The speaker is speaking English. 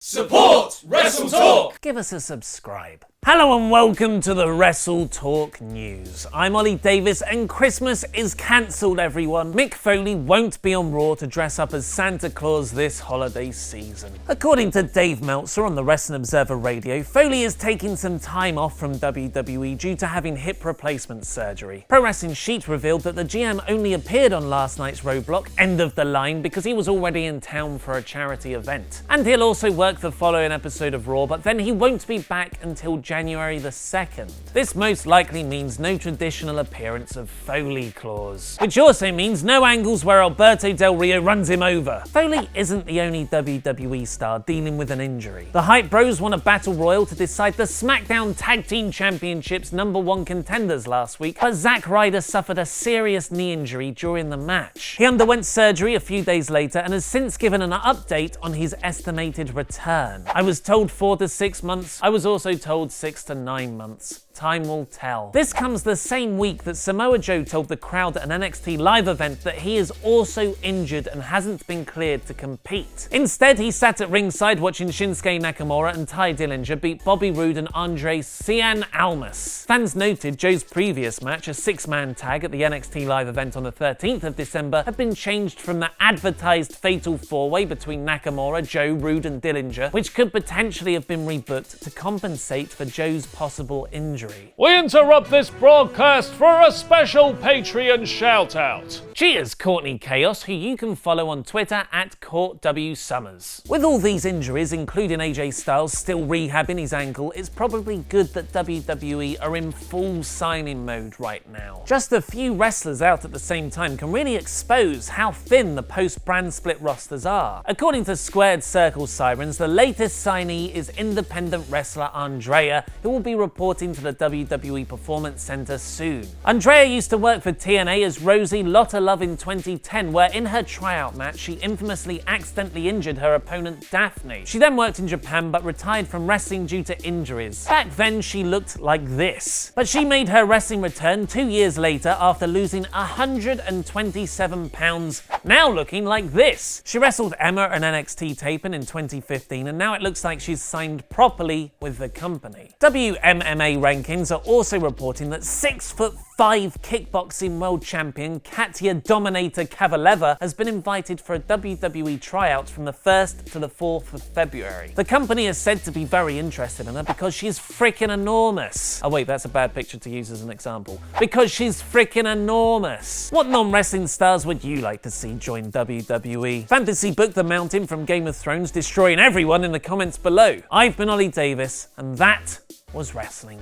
Support WrestleTalk! Give us a subscribe. Hello and welcome to the WrestleTalk News. I'm Ollie Davis and Christmas is cancelled, everyone. Mick Foley won't be on Raw to dress up as Santa Claus this holiday season. According to Dave Meltzer on the Wrestling Observer Radio, Foley is taking some time off from WWE due to having hip replacement surgery. Pro Wrestling Sheet revealed that the GM only appeared on last night's Roadblock, End of the Line, because he was already in town for a charity event. And he'll also work the following episode of Raw, but then he won't be back until January the 2nd. This most likely means no traditional appearance of Foley Claus, which also means no angles where Alberto Del Rio runs him over. Foley isn't the only WWE star dealing with an injury. The Hype Bros won a battle royal to decide the SmackDown Tag Team Championships #1 contenders last week, but Zack Ryder suffered a serious knee injury during the match. He underwent surgery a few days later and has since given an update on his estimated return. I was told 4 to 6 months. I was also told 6 to 9 months. Time will tell. This comes the same week that Samoa Joe told the crowd at an NXT live event that he is also injured and hasn't been cleared to compete. Instead, he sat at ringside watching Shinsuke Nakamura and Ty Dillinger beat Bobby Roode and Andre Cien Almas. Fans noted Joe's previous match, a 6-man tag at the NXT live event on the 13th of December, had been changed from the advertised fatal 4-way between Nakamura, Joe, Roode and Dillinger, which could potentially have been rebooked to compensate for Joe's possible injury. We interrupt this broadcast for a special Patreon shout-out. Cheers, Courtney Chaos, who you can follow on Twitter at CourtWSummers. With all these injuries, including AJ Styles still rehabbing his ankle, it's probably good that WWE are in full signing mode right now. Just a few wrestlers out at the same time can really expose how thin the post-brand split rosters are. According to Squared Circle Sirens, the latest signee is independent wrestler Andrea, who will be reporting to the WWE Performance Center soon. Andrea used to work for TNA as Rosie Lotta Love in 2010, where in her tryout match she infamously accidentally injured her opponent Daphne. She then worked in Japan but retired from wrestling due to injuries. Back then she looked like this. But she made her wrestling return 2 years later after losing 127 pounds, now looking like this. She wrestled Emma at an NXT taping in 2015 and now it looks like she's signed properly with the company. WMMA rankings are also reporting that 6'5" kickboxing world champion Katya Dominator Kavaleva has been invited for a WWE tryout from the 1st to the 4th of February. The company is said to be very interested in her because she's freaking enormous. Oh wait, that's a bad picture to use as an example. Because she's freaking enormous. What non-wrestling stars would you like to see join WWE? Fantasy book The Mountain from Game of Thrones, destroying everyone in the comments below. I've been Ollie Davis, and that was wrestling.